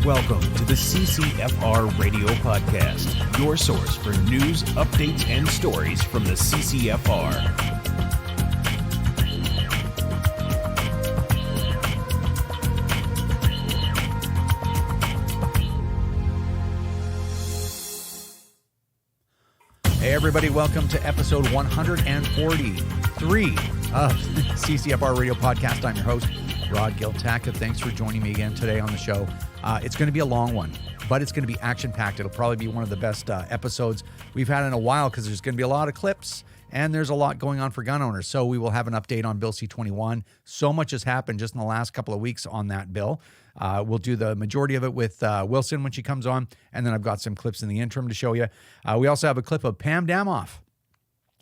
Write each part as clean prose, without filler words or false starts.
Welcome to the CCFR Radio Podcast, your source for news, updates, and stories from the CCFR. Hey everybody, welcome to episode 143 of CCFR Radio Podcast. I'm your host, 𝐿𝐿𝐷. Thanks for joining me again today on the show. It's going to be a long one, but it's going to be action-packed. It'll probably be one of the best episodes we've had in a while because there's going to be a lot of clips and there's a lot going on for gun owners. So we will have an update on Bill C-21. So much has happened just in the last couple of weeks on that bill. We'll do the majority of it with Wilson when she comes on, and then I've got some clips in the interim to show you. We also have a clip of Pam Damoff,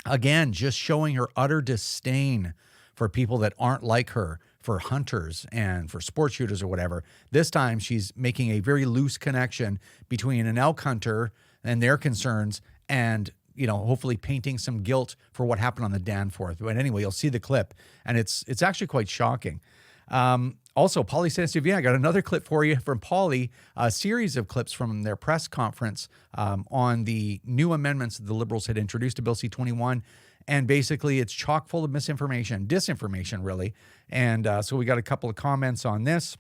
again, just showing her utter disdain for people that aren't like her, for hunters and for sport shooters or whatever. This time she's making a very loose connection between an elk hunter and their concerns and, you know, hopefully painting some guilt for what happened on the Danforth. But anyway, you'll see the clip and it's actually quite shocking. Also, Polysesouvient, I got another clip for you from Poly, a series of clips from their press conference on the new amendments that the Liberals had introduced to Bill C-21. And basically, it's chock full of misinformation, disinformation, really. And so we got a couple of comments on this.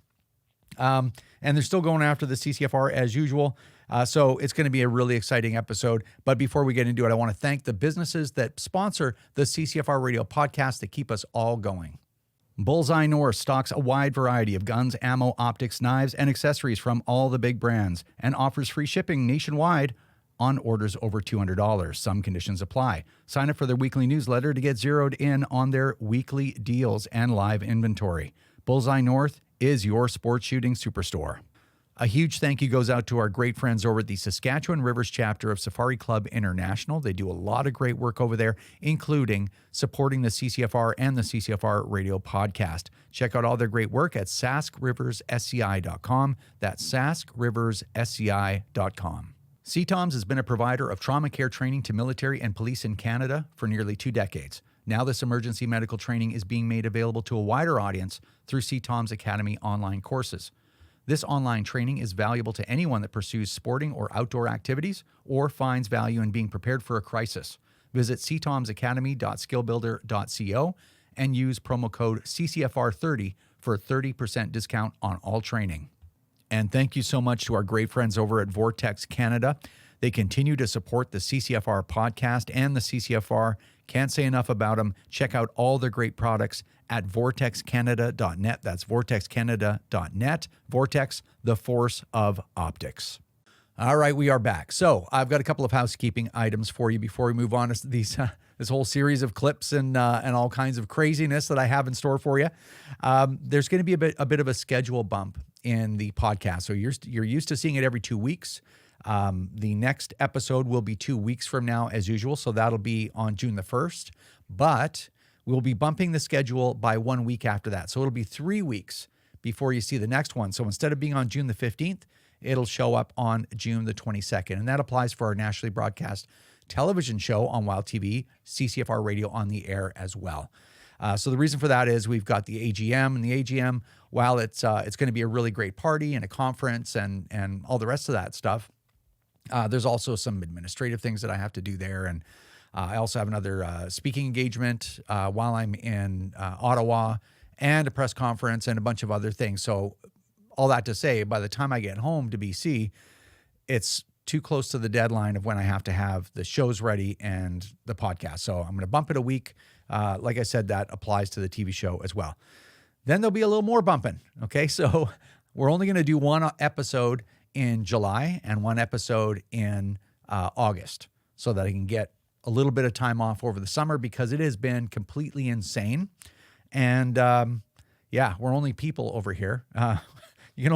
And they're still going after the CCFR as usual. So it's going to be a really exciting episode. But before we get into it, I want to thank the businesses that sponsor the CCFR Radio podcast that keep us all going. Bullseye North stocks a wide variety of guns, ammo, optics, knives, and accessories from all the big brands and offers free shipping nationwide on orders over $200. Some conditions apply. Sign up for their weekly newsletter to get zeroed in on their weekly deals and live inventory. Bullseye North is your sports shooting superstore. A huge thank you goes out to our great friends over at the Saskatchewan Rivers chapter of Safari Club International. They do a lot of great work over there, including supporting the CCFR and the CCFR Radio podcast. Check out all their great work at SaskRiversSCI.com. That's SaskRiversSCI.com. CTOMS has been a provider of trauma care training to military and police in Canada for nearly 2 decades. Now this emergency medical training is being made available to a wider audience through CTOMS Academy online courses. This online training is valuable to anyone that pursues sporting or outdoor activities or finds value in being prepared for a crisis. Visit ctomsacademy.skillbuilder.co and use promo code CCFR30 for a 30% discount on all training. And thank you so much to our great friends over at Vortex Canada. They continue to support the CCFR podcast and the CCFR. Can't say enough about them. Check out all their great products at vortexcanada.net. That's vortexcanada.net. Vortex, the force of optics. All right, we are back. So I've got a couple of housekeeping items for you before we move on to these this whole series of clips and all kinds of craziness that I have in store for you. There's going to be a bit of a schedule bump in the podcast. So you're used to seeing it every 2 weeks. The next episode will be 2 weeks from now as usual. So that'll be on June the 1st, but we'll be bumping the schedule by 1 week after that. So it'll be 3 weeks before you see the next one. So instead of being on June the 15th, it'll show up on June the 22nd. And that applies for our nationally broadcast television show on Wild TV, CCFR Radio on the air as well. So the reason for that is we've got the AGM, and the AGM, while it's going to be a really great party and a conference and all the rest of that stuff, there's also some administrative things that I have to do there. And I also have another speaking engagement while I'm in Ottawa, and a press conference and a bunch of other things. So all that to say, by the time I get home to BC, it's too close to the deadline of when I have to have the shows ready and the podcast. So I'm going to bump it a week. Like I said, that applies to the TV show as well. Then there'll be a little more bumping. Okay, so we're only going to do one episode in July and one episode in August so that I can get a little bit of time off over the summer because it has been completely insane. And yeah, we're only people over here. You can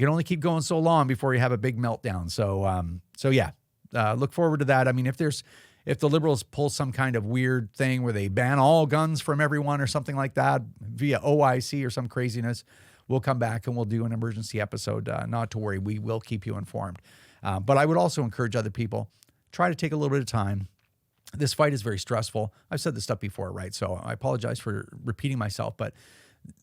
only keep going so long before you have a big meltdown. So yeah, look forward to that. I mean, if the Liberals pull some kind of weird thing where they ban all guns from everyone or something like that via OIC or some craziness, we'll come back and we'll do an emergency episode. Not to worry, we will keep you informed. But I would also encourage other people, try to take a little bit of time. This fight is very stressful. I've said this stuff before, right? So I apologize for repeating myself, but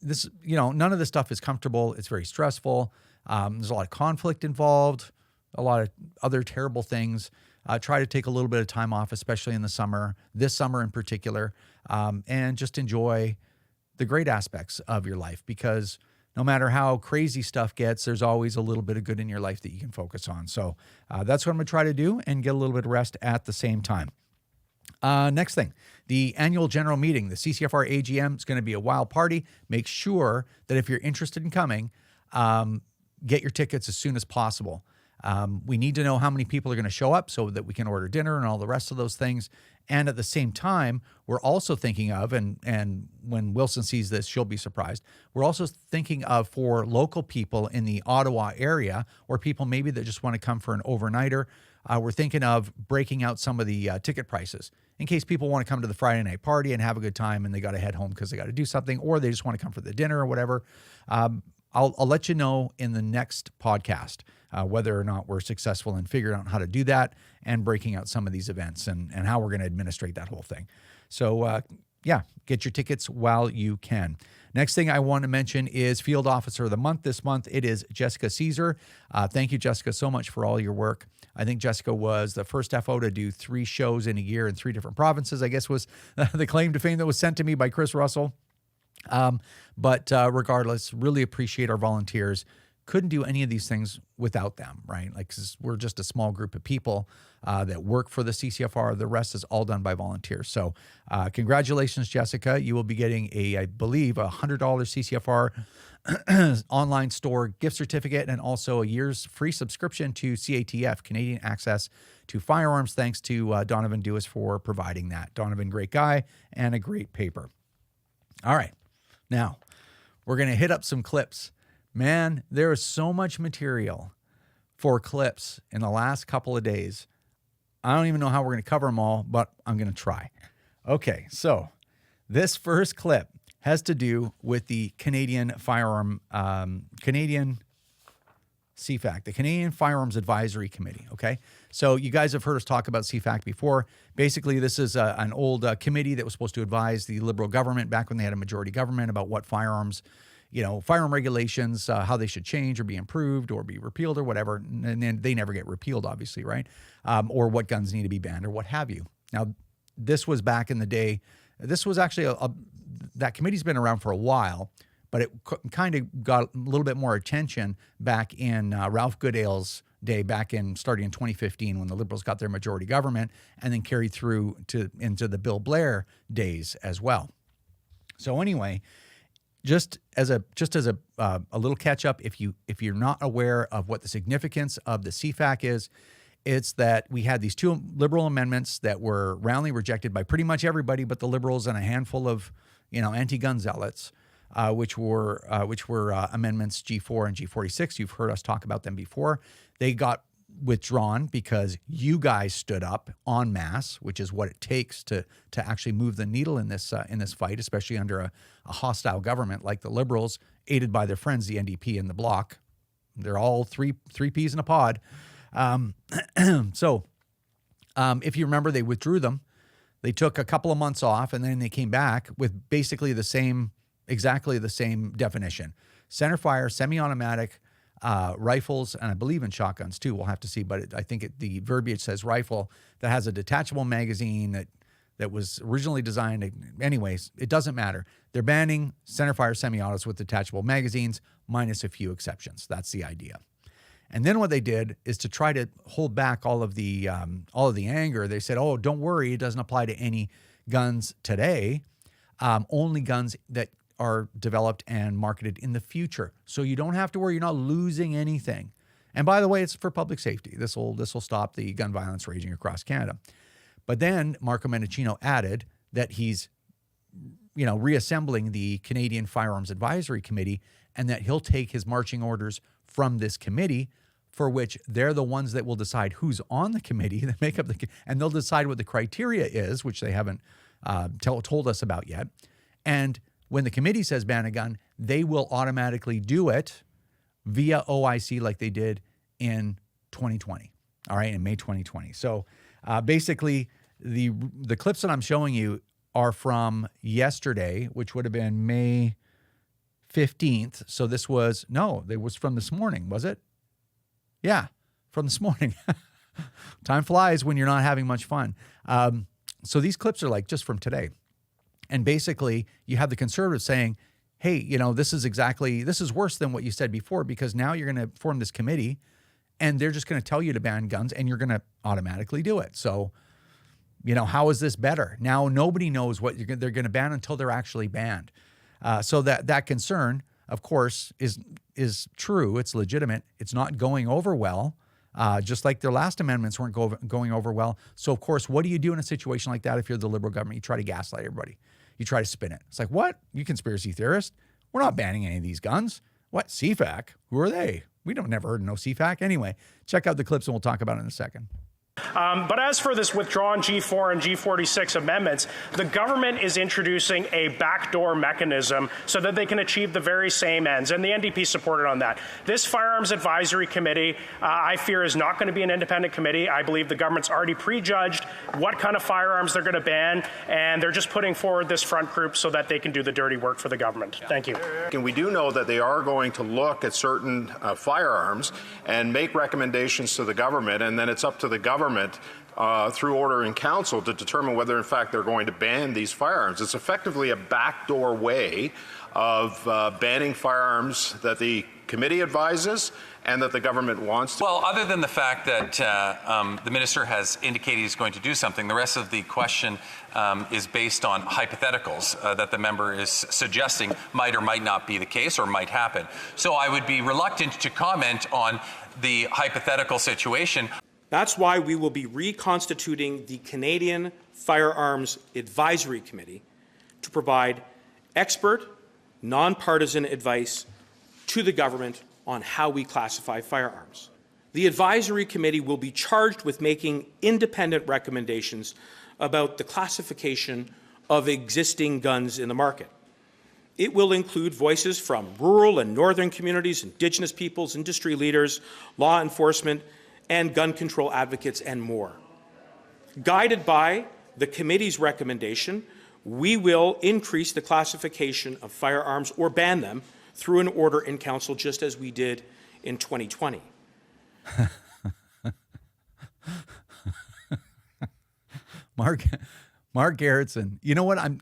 this, none of this stuff is comfortable. It's very stressful. There's a lot of conflict involved, a lot of other terrible things. Try to take a little bit of time off, especially in the summer, this summer in particular, and just enjoy the great aspects of your life, because no matter how crazy stuff gets, there's always a little bit of good in your life that you can focus on. So that's what I'm going to try to do, and get a little bit of rest at the same time. Next thing, the annual general meeting, the CCFR AGM, is going to be a wild party. Make sure that if you're interested in coming, get your tickets as soon as possible. We need to know how many people are going to show up so that we can order dinner and all the rest of those things. And at the same time, we're also thinking of, and when Wilson sees this, she'll be surprised, we're also thinking of, for local people in the Ottawa area, or people maybe that just want to come for an overnighter, we're thinking of breaking out some of the ticket prices in case people want to come to the Friday night party and have a good time and they got to head home because they got to do something, or they just want to come for the dinner or whatever. I'll let you know in the next podcast whether or not we're successful in figuring out how to do that and breaking out some of these events and how we're going to administrate that whole thing. So yeah, get your tickets while you can. Next thing I want to mention is Field Officer of the Month. This month it is 𝐥𝐿𝐴. Thank you, Jessica, so much for all your work. I think Jessica was the first FO to do 3 shows in a year in 3 different provinces, I guess was the claim to fame that was sent to me by Chris Russell. But regardless, really appreciate our volunteers. Couldn't do any of these things without them, right? Like, 'cause we're just a small group of people that work for the CCFR. The rest is all done by volunteers. So congratulations, Jessica. You will be getting I believe, a $100 CCFR online store gift certificate, and also a year's free subscription to CATF, Canadian Access to Firearms. Thanks to Donovan Dewis for providing that. Donovan, great guy, and a great paper. All right. Now, we're going to hit up some clips. Man, there is so much material for clips in the last couple of days. I don't even know how we're going to cover them all, but I'm going to try. Okay, so this first clip has to do with the Canadian Canadian CFAC, the Canadian Firearms Advisory Committee, okay? So you guys have heard us talk about CFAC before. Basically, this is an old committee that was supposed to advise the Liberal government back when they had a majority government about what firearms, firearm regulations, how they should change or be improved or be repealed or whatever. And then they never get repealed, obviously, right? Or what guns need to be banned or what have you. Now, this was back in the day. This was actually that committee's been around for a while, but it kind of got a little bit more attention back in Ralph Goodale's day, starting in 2015, when the Liberals got their majority government, and then carried through into the Bill Blair days as well. So anyway, just as a little catch up, if you're not aware of what the significance of the CFAC is, it's that we had these 2 Liberal amendments that were roundly rejected by pretty much everybody but the Liberals and a handful of anti-gun zealots, which were amendments G4 and G46. You've heard us talk about them before. They got withdrawn because you guys stood up en masse, which is what it takes to actually move the needle in this fight, especially under a hostile government like the Liberals, aided by their friends, the NDP and the Bloc. They're all three peas in a pod. So if you remember, they withdrew them. They took a couple of months off, and then they came back with basically exactly the same definition: centerfire, semi-automatic rifles, and I believe in shotguns too. We'll have to see, but I think the verbiage says rifle that has a detachable magazine that was originally designed. Anyways, it doesn't matter. They're banning centerfire semi-autos with detachable magazines, minus a few exceptions. That's the idea. And then what they did is, to try to hold back all of the anger, they said, "Oh, don't worry, it doesn't apply to any guns today. Only guns that are developed and marketed in the future. So you don't have to worry; you're not losing anything. And by the way, it's for public safety. This will stop the gun violence raging across Canada." But then Marco Mendicino added that he's reassembling the Canadian Firearms Advisory Committee, and that he'll take his marching orders from this committee, for which they're the ones that will decide who's on the committee, that make up and they'll decide what the criteria is, which they haven't told us about yet. And when the committee says ban a gun, they will automatically do it via OIC, like they did in 2020. All right, in May 2020. So basically, the clips that I'm showing you are from yesterday, which would have been May 15th. So this was, no, it was from this morning, was it? Yeah, from this morning. Time flies when you're not having much fun. So these clips are like just from today. And basically you have the conservatives saying, hey, you know, this is worse than what you said before, because now you're going to form this committee and they're just going to tell you to ban guns and you're going to automatically do it. So, you know, how is this better? Now nobody knows what they're going to ban until they're actually banned. So that concern, of course, is true. It's legitimate. It's not going over well, just like their last amendments weren't going over well. So, of course, what do you do in a situation like that if you're the Liberal government? You try to gaslight everybody. You try to spin it. It's like, what? You conspiracy theorist? We're not banning any of these guns. What? CFAC? Who are they? We don't never heard of no CFAC. Anyway, check out the clips and we'll talk about it in a second. But as for this withdrawn G4 and G46 amendments, the government is introducing a backdoor mechanism so that they can achieve the very same ends, and the NDP supported on that. This Firearms Advisory Committee, I fear, is not going to be an independent committee. I believe the government's already prejudged what kind of firearms they're going to ban, and they're just putting forward this front group so that they can do the dirty work for the government. Thank you. And we do know that they are going to look at certain firearms and make recommendations to the government, and then it's up to the government through order in council to determine whether in fact they're going to ban these firearms. It's effectively a backdoor way of banning firearms that the committee advises and that the government wants to. Well, other than the fact that the minister has indicated he's going to do something, the rest of the question is based on hypotheticals that the member is suggesting might or might not be the case or might happen. So I would be reluctant to comment on the hypothetical situation. That's why we will be reconstituting the Canadian Firearms Advisory Committee to provide expert, nonpartisan advice to the government on how we classify firearms. The Advisory Committee will be charged with making independent recommendations about the classification of existing guns in the market. It will include voices from rural and northern communities, Indigenous peoples, industry leaders, law enforcement, and gun control advocates, and more. Guided by the committee's recommendation, we will increase the classification of firearms or ban them through an order in council, just as we did in 2020. Mark Gerretsen. You know what? I'm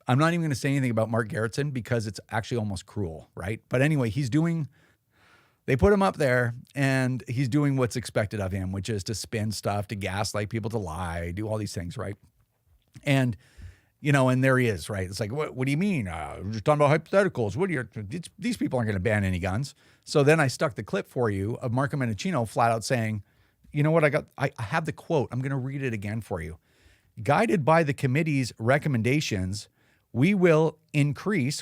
not even going to say anything about Mark Gerretsen because it's actually almost cruel, right? But anyway, they put him up there and he's doing what's expected of him, which is to spin stuff, to gaslight people, to lie, do all these things, right? And, you know, and there he is, right? It's like, what do you mean? We're just talking about hypotheticals. These people aren't going to ban any guns. So then I stuck the clip for you of Marco Mendicino flat out saying, you know what, I have the quote. I'm going to read it again for you. Guided by the committee's recommendations, we will increase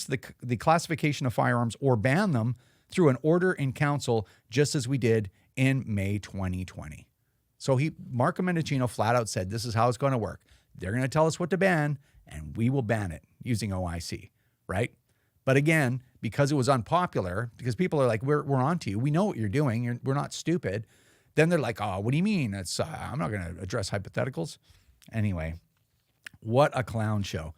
the classification of firearms or ban them through an order in council, just as we did in May 2020. So Marco Mendicino flat out said, this is how it's going to work. They're going to tell us what to ban, and we will ban it using OIC, right? But again, because it was unpopular, because people are like, we're on to you. We know what you're doing. We're not stupid. Then they're like, oh, what do you mean? I'm not going to address hypotheticals. Anyway, what a clown show.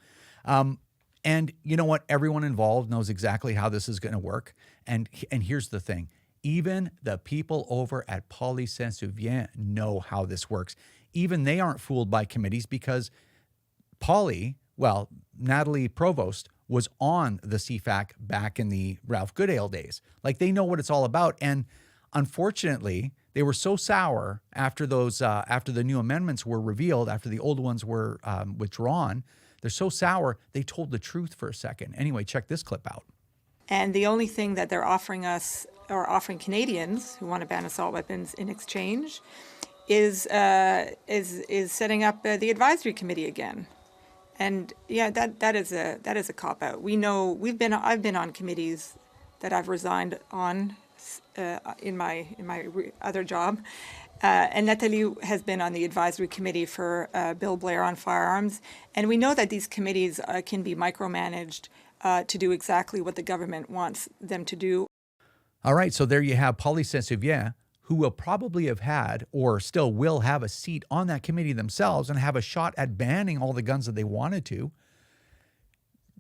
And you know what? Everyone involved knows exactly how this is going to work. And here's the thing. Even the people over at Polysesouvient know how this works. Even they aren't fooled by committees because Natalie Provost was on the CFAC back in the Ralph Goodale days. Like, they know what it's all about. And unfortunately, they were so sour after the new amendments were revealed, after the old ones were withdrawn. They're so sour, they told the truth for a second. Anyway, check this clip out. And the only thing that they're offering us, or offering Canadians who want to ban assault weapons in exchange, is setting up the advisory committee again. And yeah, that is a cop out. We know I've been on committees that I've resigned on in my other job. And Nathalie has been on the advisory committee for Bill Blair on firearms. And we know that these committees can be micromanaged to do exactly what the government wants them to do. All right, so there you have Polysesouvient, who will probably have had or still will have a seat on that committee themselves and have a shot at banning all the guns that they wanted to.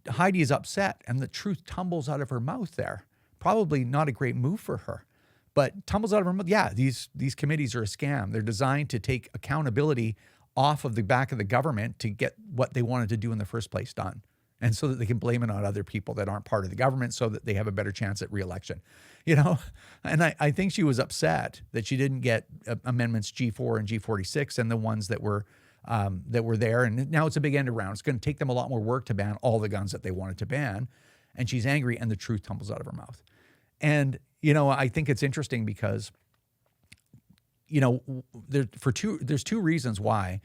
Heidi is upset and the truth tumbles out of her mouth there. Probably not a great move for her, but tumbles out of her mouth. Yeah, these committees are a scam. They're designed to take accountability off of the back of the government to get what they wanted to do in the first place done. And so that they can blame it on other people that aren't part of the government so that they have a better chance at re-election. And I think she was upset that she didn't get amendments G4 and G46 and the ones that were there. And now it's a big end around. It's going to take them a lot more work to ban all the guns that they wanted to ban. And she's angry and the truth tumbles out of her mouth. And, I think it's interesting because, there's two reasons why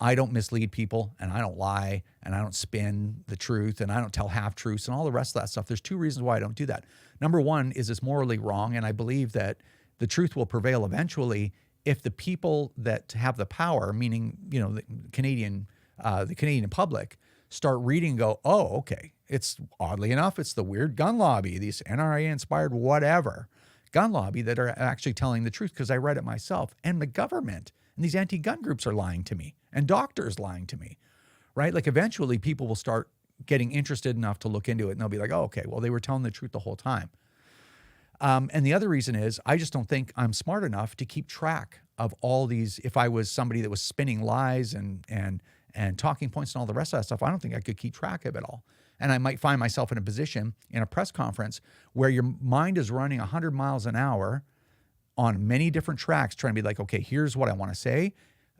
I don't mislead people and I don't lie and I don't spin the truth and I don't tell half-truths and all the rest of that stuff. There's two reasons why I don't do that. Number one is it's morally wrong, and I believe that the truth will prevail eventually if the people that have the power, meaning, the Canadian public, start reading and go, oh, okay, it's oddly enough, it's the weird gun lobby, these NRA-inspired whatever gun lobby that are actually telling the truth because I read it myself. And the government and these anti-gun groups are lying to me and doctors lying to me, right? Like eventually people will start getting interested enough to look into it and they'll be like, oh, okay, well, they were telling the truth the whole time. And the other reason is I just don't think I'm smart enough to keep track of all these. If I was somebody that was spinning lies and talking points and all the rest of that stuff, I don't think I could keep track of it all. And I might find myself in a position in a press conference where your mind is running 100 miles an hour on many different tracks, trying to be like, okay, here's what I want to say.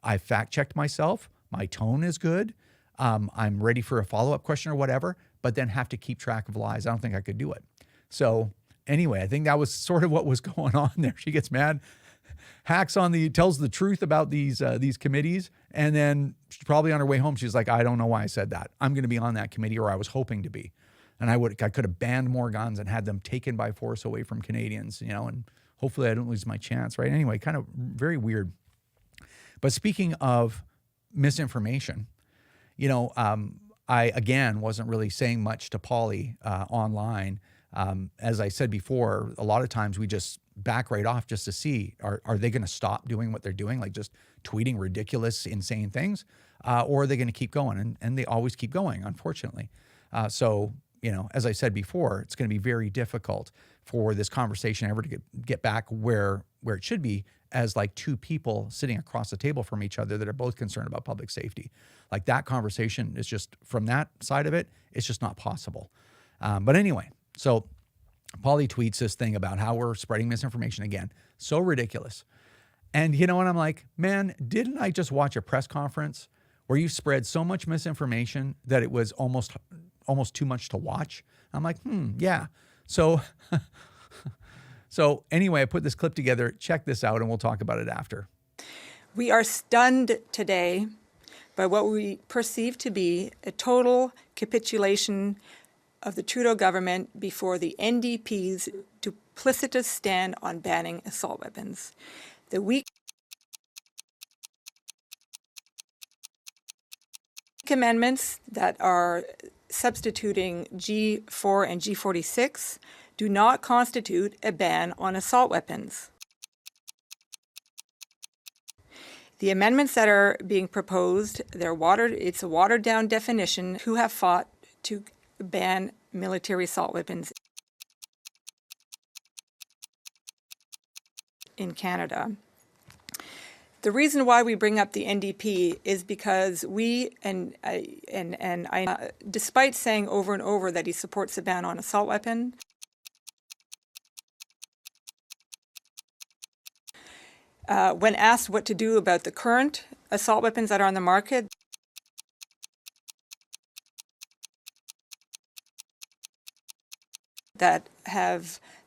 I fact-checked myself. My tone is good. I'm ready for a follow-up question or whatever, but then have to keep track of lies. I don't think I could do it. So anyway, I think that was sort of what was going on there. She gets mad, tells the truth about these committees, and then probably on her way home, she's like, I don't know why I said that. I'm going to be on that committee, or I was hoping to be. And I could have banned more guns and had them taken by force away from Canadians, and hopefully I don't lose my chance, right? Anyway, kind of very weird. But speaking of misinformation, I, again, wasn't really saying much to Polly online. As I said before, a lot of times we just back right off just to see, are they going to stop doing what they're doing, like just tweeting ridiculous, insane things, or are they going to keep going? And they always keep going, unfortunately. So, as I said before, it's going to be very difficult for this conversation ever to get back where it should be, as like two people sitting across the table from each other that are both concerned about public safety. Like that conversation is just, from that side of it, it's just not possible. But anyway, so Polly tweets this thing about how we're spreading misinformation again. So ridiculous. And and I'm like, man, didn't I just watch a press conference where you spread so much misinformation that it was almost too much to watch? I'm like, yeah. So anyway, I put this clip together. Check this out, and we'll talk about it after. We are stunned today by what we perceive to be a total capitulation of the Trudeau government before the NDP's duplicitous stand on banning assault weapons. The weak amendments that are substituting G4 and G46 do not constitute a ban on assault weapons. The amendments that are being proposed, it's a watered-down definition who have fought to ban military assault weapons in Canada. The reason why we bring up the NDP is because despite saying over and over that he supports a ban on assault weapons, when asked what to do about the current assault weapons that are on the market, that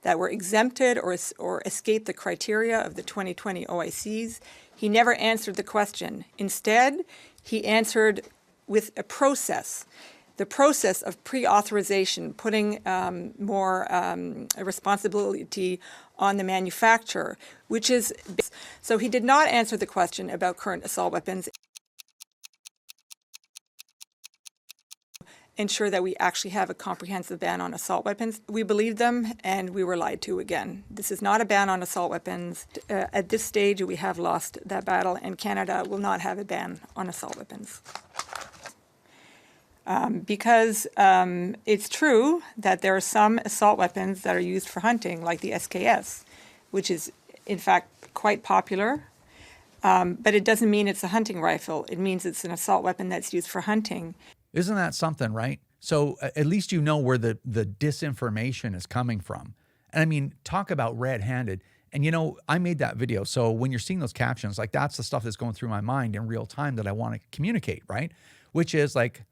were exempted or escaped the criteria of the 2020 OICs, he never answered the question. Instead, he answered with a process. The process of pre-authorization, putting more responsibility on the manufacturer, which is, so he did not answer the question about current assault weapons. Ensure that we actually have a comprehensive ban on assault weapons. We believed them, and we were lied to again. This is not a ban on assault weapons. At this stage, we have lost that battle, and Canada will not have a ban on assault weapons. because it's true that there are some assault weapons that are used for hunting, like the SKS, which is in fact quite popular. But it doesn't mean it's a hunting rifle. It means it's an assault weapon that's used for hunting. Isn't that something, right? So at least you know where the disinformation is coming from. And I mean, talk about red-handed. And you know, I made that video. So when you're seeing those captions, like that's the stuff that's going through my mind in real time that I want to communicate, right? Which is like,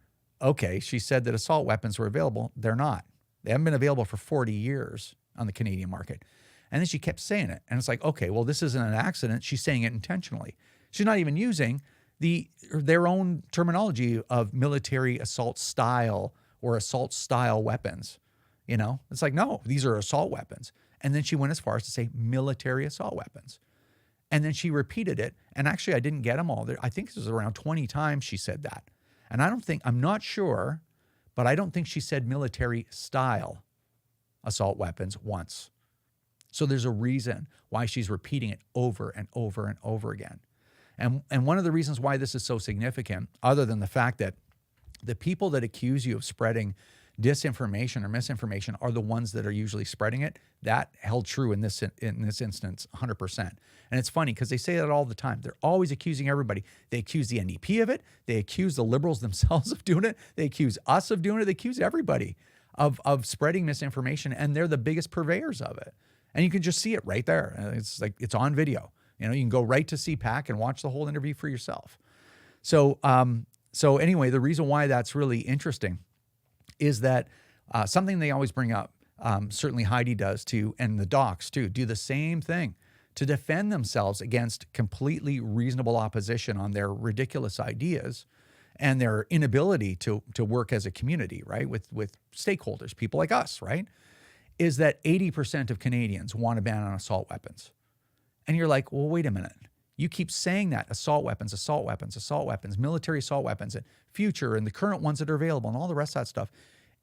okay, she said that assault weapons were available. They're not. They haven't been available for 40 years on the Canadian market. And then she kept saying it. And it's like, okay, well, this isn't an accident. She's saying it intentionally. She's not even using their own terminology of military assault style or assault style weapons. You know, it's like, no, these are assault weapons. And then she went as far as to say military assault weapons. And then she repeated it. And actually, I didn't get them all. I think this was around 20 times she said that. And I'm not sure, but I don't think she said military style assault weapons once. So there's a reason why she's repeating it over and over and over again. And one of the reasons why this is so significant, other than the fact that the people that accuse you of spreading disinformation or misinformation are the ones that are usually spreading it, that held true in this instance 100%. And it's funny because they say that all the time. They're always accusing everybody. They accuse the NDP of it. They accuse the Liberals themselves of doing it. They accuse us of doing it. They accuse everybody of spreading misinformation, and they're the biggest purveyors of it. And you can just see it right there. It's like, it's on video. You know, you can go right to CPAC and watch the whole interview for yourself. So anyway, the reason why that's really interesting is that something they always bring up, certainly Heidi does too, and the docs too, do the same thing to defend themselves against completely reasonable opposition on their ridiculous ideas and their inability to work as a community, right, with stakeholders, people like us, right, is that 80% of Canadians want a ban on assault weapons. And you're like, well, wait a minute. You keep saying that assault weapons, military assault weapons, and future and the current ones that are available and all the rest of that stuff.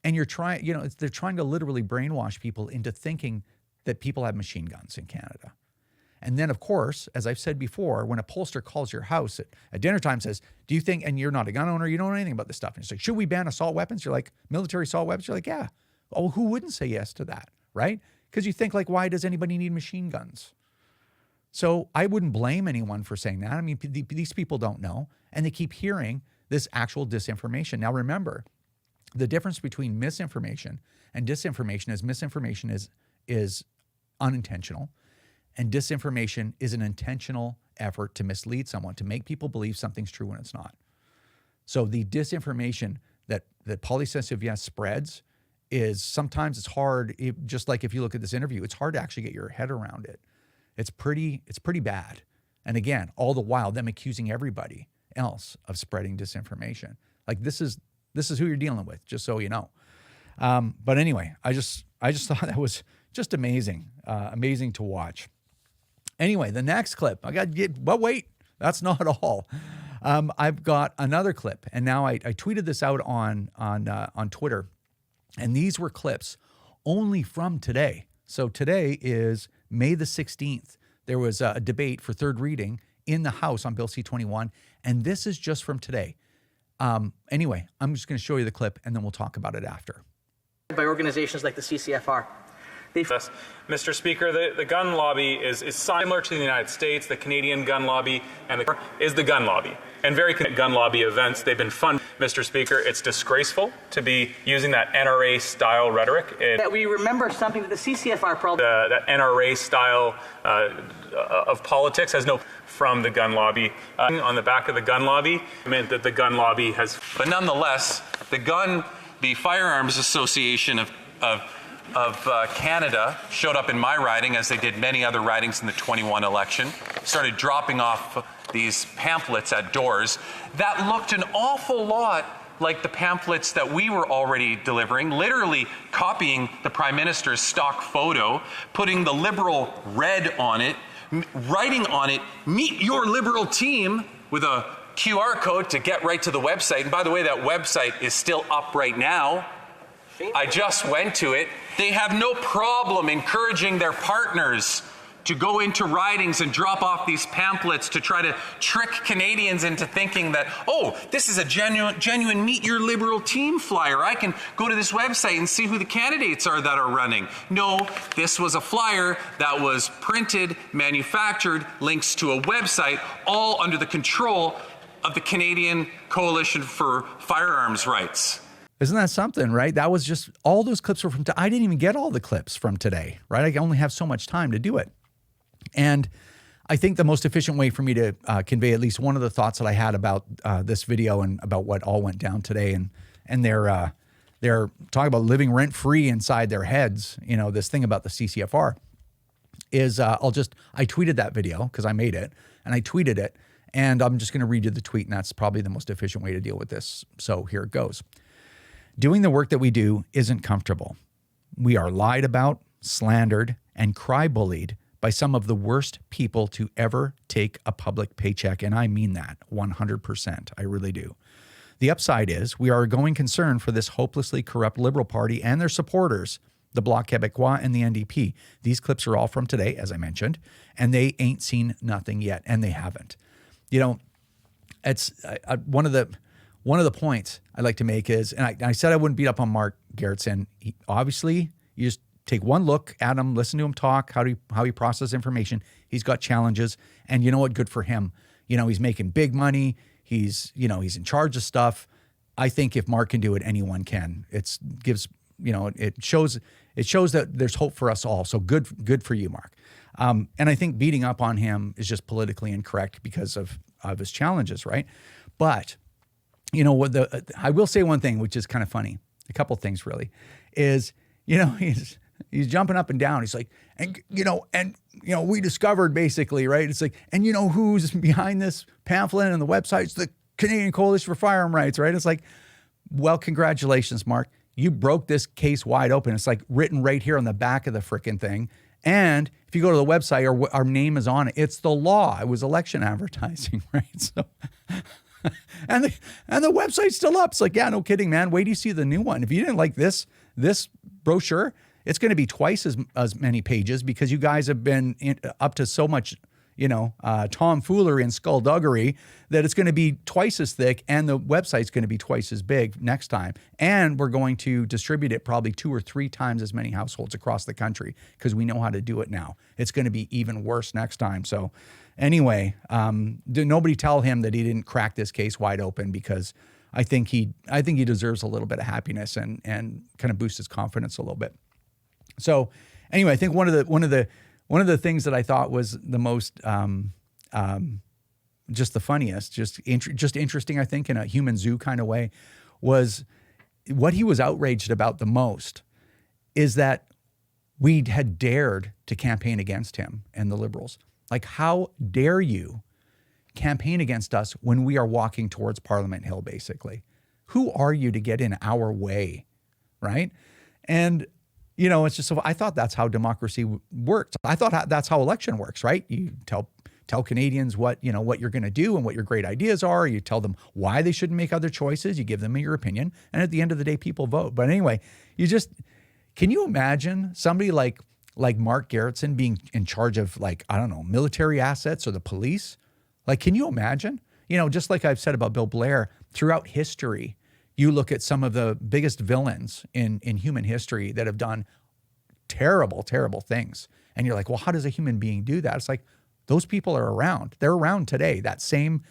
And you're trying, they're trying to literally brainwash people into thinking that people have machine guns in Canada. And then, of course, as I've said before, when a pollster calls your house at dinner time, says, do you think, and you're not a gun owner, you don't know anything about this stuff. And it's like, should we ban assault weapons? You're like, military assault weapons? You're like, yeah. Oh, who wouldn't say yes to that, right? Because you think like, why does anybody need machine guns? So I wouldn't blame anyone for saying that. I mean, these people don't know, and they keep hearing this actual disinformation. Now, remember, the difference between misinformation and disinformation is misinformation is unintentional, and disinformation is an intentional effort to mislead someone, to make people believe something's true when it's not. So the disinformation that Polysesouvient spreads is sometimes it's hard, just like if you look at this interview, it's hard to actually get your head around it. It's pretty bad. And again, all the while them accusing everybody else of spreading disinformation. Like this is who you're dealing with, just so you know. But anyway, I just thought that was just amazing to watch. Anyway, the next clip, but wait, that's not all. I've got another clip, and now I tweeted this out on Twitter, and these were clips only from today. So today is May the 16th. There was a debate for third reading in the House on Bill C-21, and this is just from today. Anyway, I'm just going to show you the clip, and then we'll talk about it after. By organizations like the CCFR. Mr. Speaker, the gun lobby is similar to the United States. The Canadian gun lobby is the gun lobby. And very gun lobby events, they've been funded. Mr. Speaker, it's disgraceful to be using that NRA-style rhetoric. That we remember something that the CCFR probably... that NRA style of politics has no... from the gun lobby. On the back of the gun lobby, meant that the gun lobby has... But nonetheless, the Firearms Association of Canada showed up in my riding, as they did many other ridings in the 21 election, started dropping off these pamphlets at doors that looked an awful lot like the pamphlets that we were already delivering, literally copying the Prime Minister's stock photo, putting the Liberal red on it, writing on it, meet your Liberal team, with a QR code to get right to the website. And by the way, that website is still up right now. I just went to it. They have no problem encouraging their partners to go into ridings and drop off these pamphlets to try to trick Canadians into thinking that, oh, this is a genuine Meet Your Liberal Team flyer. I can go to this website and see who the candidates are that are running. No, this was a flyer that was printed, manufactured, links to a website, all under the control of the Canadian Coalition for Firearms Rights. Isn't that something, right? That was just, all those clips were from, I didn't even get all the clips from today, right? I only have so much time to do it. And I think the most efficient way for me to convey at least one of the thoughts that I had about this video and about what all went down today, and they're talking about living rent-free inside their heads, you know, this thing about the CCFR, is I tweeted that video because I made it, and I tweeted it, and I'm just going to read you the tweet, and that's probably the most efficient way to deal with this. So here it goes. Doing the work that we do isn't comfortable. We are lied about, slandered, and cry-bullied by some of the worst people to ever take a public paycheck, and I mean that 100%. I really do. The upside is we are a going concern for this hopelessly corrupt Liberal Party and their supporters, the Bloc Québécois and the NDP. These clips are all from today, as I mentioned, and they ain't seen nothing yet, and they haven't. You know, it's one of the points I'd like to make is, and I said I wouldn't beat up on Mark Gerretsen. Obviously, you just take one look at him, listen to him talk, how he processes information. He's got challenges, and you know what? Good for him. You know, he's making big money. He's in charge of stuff. I think if Mark can do it, anyone can. It shows that there's hope for us all. So good for you, Mark. And I think beating up on him is just politically incorrect because of his challenges, right? But you know what? I will say one thing, which is kind of funny. A couple things really, is he's jumping up and down. He's like, and we discovered basically, right? It's like, and you know who's behind this pamphlet and the website's the Canadian Coalition for Firearm Rights, right? It's like, well, congratulations, Mark. You broke this case wide open. It's like written right here on the back of the frickin' thing. And if you go to the website, our name is on it. It's the law. It was election advertising, right? So, and the website's still up. It's like, yeah, no kidding, man. Wait till you see the new one. If you didn't like this brochure, it's going to be twice as many pages because you guys have been up to so much, tomfoolery and skullduggery that it's going to be twice as thick, and the website's going to be twice as big next time. And we're going to distribute it probably 2 or 3 times as many households across the country because we know how to do it now. It's going to be even worse next time. So anyway, nobody tell him that he didn't crack this case wide open, because I think he deserves a little bit of happiness and kind of boost his confidence a little bit. So anyway, I think one of the things that I thought was the most, just the funniest, just interesting, I think, in a human zoo kind of way, was what he was outraged about the most is that we had dared to campaign against him and the Liberals. Like, how dare you campaign against us when we are walking towards Parliament Hill, basically? Who are you to get in our way, right? And it's just so, I thought that's how democracy works. I thought that's how election works, right? You tell Canadians what you're going to do and what your great ideas are. You tell them why they shouldn't make other choices. You give them your opinion, and at the end of the day, people vote. But anyway, can you imagine somebody like Mark Gerretsen being in charge of, like, I don't know, military assets or the police? Like, can you imagine? Just like I've said about Bill Blair, throughout history, you look at some of the biggest villains in human history that have done terrible, terrible things. And you're like, well, how does a human being do that? It's like, those people are around. They're around today. That same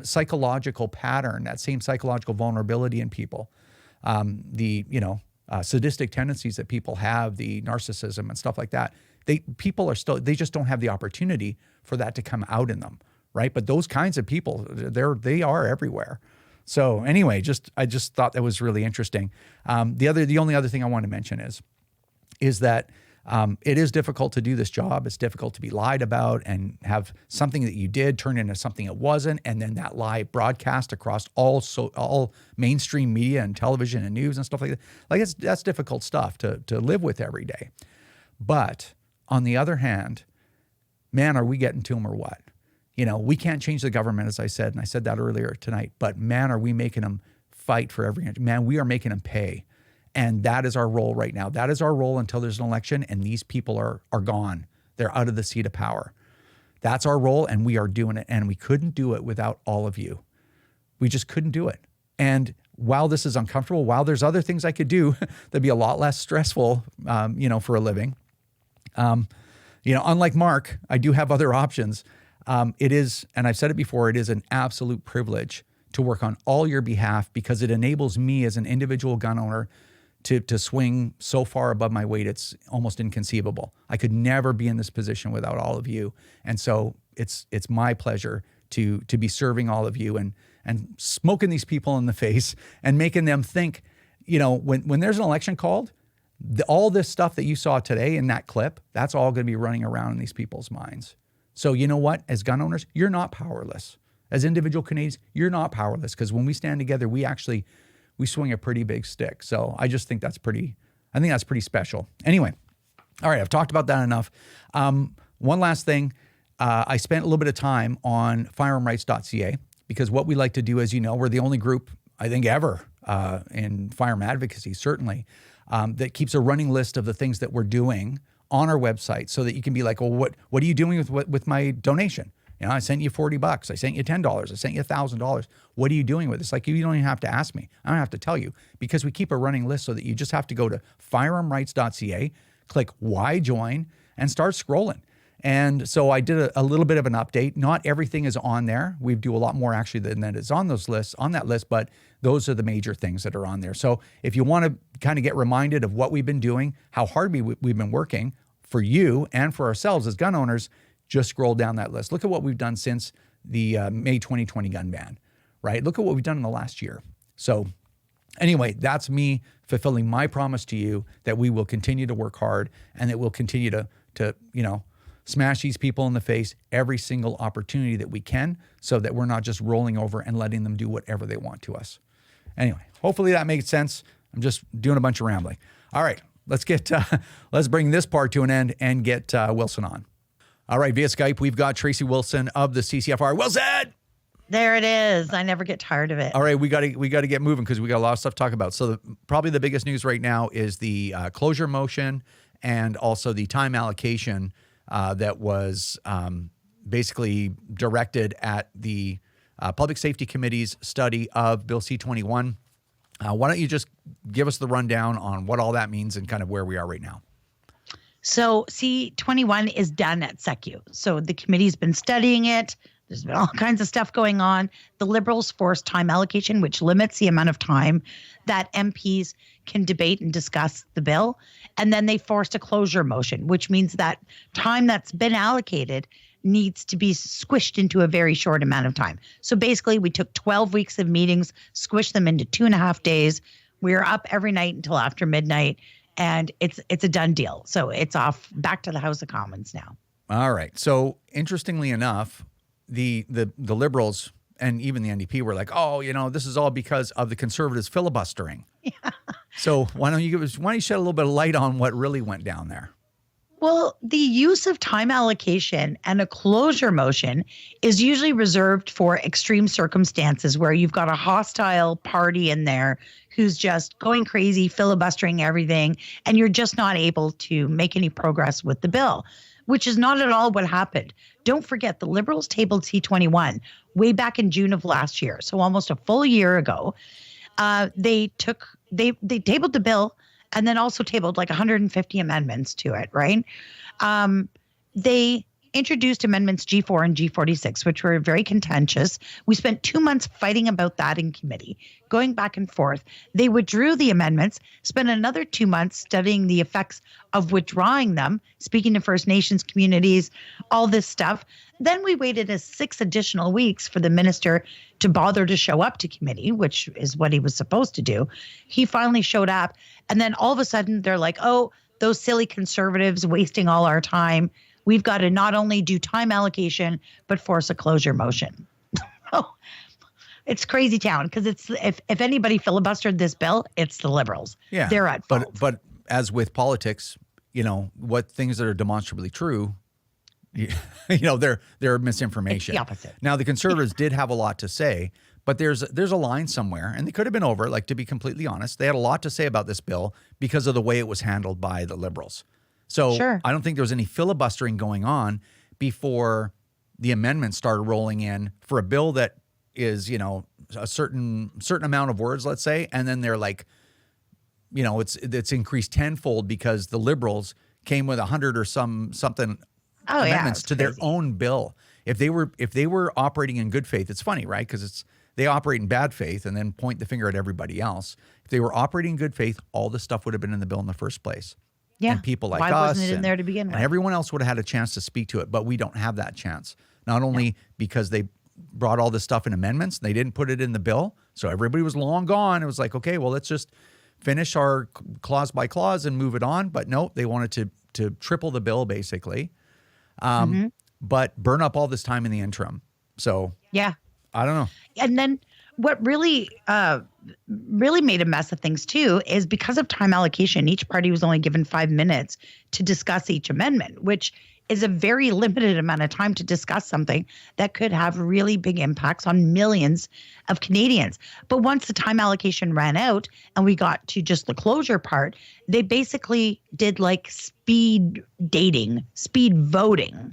psychological pattern, that same psychological vulnerability in people, sadistic tendencies that people have, the narcissism and stuff like that. They just don't have the opportunity for that to come out in them, right? But those kinds of people, they are everywhere. So anyway, I just thought that was really interesting. The only other thing I want to mention is that it is difficult to do this job. It's difficult to be lied about and have something that you did turn into something it wasn't, and then that lie broadcast across all mainstream media and television and news and stuff like that. Like, that's difficult stuff to live with every day. But on the other hand, man, are we getting to them or what? We can't change the government, as I said, and I said that earlier tonight, but man, are we making them fight for every inch. Man, we are making them pay. And that is our role right now. That is our role until there's an election and these people are gone. they're out of the seat of power. That's our role, and we are doing it. And we couldn't do it without all of you. We just couldn't do it. And while this is uncomfortable, while there's other things I could do that'd be a lot less stressful, for a living, unlike Mark, I do have other options. It is, and I've said it before, it is an absolute privilege to work on all your behalf because it enables me as an individual gun owner to swing so far above my weight, it's almost inconceivable. I could never be in this position without all of you. And so it's my pleasure to be serving all of you and smoking these people in the face and making them think, when there's an election called, all this stuff that you saw today in that clip, that's all going to be running around in these people's minds. So you know what? As gun owners, you're not powerless. As individual Canadians, you're not powerless because when we stand together, we swing a pretty big stick. So I just think that's pretty special. Anyway, all right, I've talked about that enough. One last thing, I spent a little bit of time on firearmrights.ca because what we like to do, as you know, we're the only group, I think, ever in firearm advocacy, certainly, that keeps a running list of the things that we're doing on our website so that you can be like, well, what are you doing with my donation? I sent you $40. I sent you $10. I sent you $1,000. What are you doing with this? Like, you don't even have to ask me. I don't have to tell you because we keep a running list so that you just have to go to firearmrights.ca, click Why Join, and start scrolling. And so I did a little bit of an update. Not everything is on there. We do a lot more actually than that is on that list, but those are the major things that are on there. So if you want to kind of get reminded of what we've been doing, how hard we've been working for you and for ourselves as gun owners, just scroll down that list. Look at what we've done since the May 2020 gun ban, right? Look at what we've done in the last year. So anyway, that's me fulfilling my promise to you that we will continue to work hard and that we'll continue to smash these people in the face every single opportunity that we can so that we're not just rolling over and letting them do whatever they want to us. Anyway, hopefully that makes sense. I'm just doing a bunch of rambling. All right, let's bring this part to an end and get Wilson on. All right, via Skype, we've got Tracy Wilson of the CCFR. Wilson! There it is. I never get tired of it. All right, we got to get moving because we got a lot of stuff to talk about. So probably the biggest news right now is the closure motion and also the time allocation that was basically directed at the Public Safety Committee's study of Bill C-21. Why don't you just give us the rundown on what all that means and kind of where we are right now? So C-21 is done at SECU. So the committee's been studying it. There's been all kinds of stuff going on. The Liberals forced time allocation, which limits the amount of time that MPs can debate and discuss the bill. And then they forced a closure motion, which means that time that's been allocated needs to be squished into a very short amount of time. So basically, we took 12 weeks of meetings, squished them into 2.5 days. We were up every night until after midnight. And it's a done deal. So it's off back to the House of Commons now. All right. So interestingly enough, the Liberals and even the NDP were like, oh, this is all because of the Conservatives filibustering. Yeah. So why don't you shed a little bit of light on what really went down there? Well, the use of time allocation and a closure motion is usually reserved for extreme circumstances where you've got a hostile party in there who's just going crazy, filibustering everything, and you're just not able to make any progress with the bill, which is not at all what happened. Don't forget, the Liberals tabled C-21 way back in June of last year, so almost a full year ago. They tabled the bill and then also tabled like 150 amendments to it, right? They introduced amendments G4 and G46, which were very contentious. We spent 2 months fighting about that in committee, going back and forth. They withdrew the amendments, spent another 2 months studying the effects of withdrawing them, speaking to First Nations communities, all this stuff. Then we waited 6 additional weeks for the minister to bother to show up to committee, which is what he was supposed to do. He finally showed up. And then all of a sudden they're like, oh, those silly Conservatives wasting all our time. We've got to not only do time allocation, but force a closure motion. Oh, it's crazy town because it's if anybody filibustered this bill, it's the Liberals. Yeah, they're at fault. But as with politics, what things that are demonstrably true, they're misinformation. It's the opposite. Now the Conservatives did have a lot to say, but there's a line somewhere, and they could have been over. Like, to be completely honest, they had a lot to say about this bill because of the way it was handled by the Liberals. So Sure. I don't think there was any filibustering going on before the amendments started rolling in for a bill that is, you know, a certain amount of words, let's say, and then they're like, you know, it's increased tenfold because the Liberals came with 100 or something amendments to their own bill. If they were operating in good faith, it's funny, right? Because they operate in bad faith and then point the finger at everybody else. If they were operating in good faith, all this stuff would have been in the bill in the first place. Yeah. And people like Why us wasn't it in there to begin with? and everyone else would have had a chance to speak to it, but we don't have that chance. Not only because they brought all this stuff in amendments, they didn't put it in the bill, so everybody was long gone. It was like, okay, well, let's just finish our clause by clause and move it on. But no, they wanted to triple the bill basically, but burn up all this time in the interim. So yeah, I don't know. And then what really made a mess of things too is because of time allocation, each party was only given 5 minutes to discuss each amendment, which is a very limited amount of time to discuss something that could have really big impacts on millions of Canadians. But once the time allocation ran out and we got to just the closure part, they basically did like speed dating, speed voting,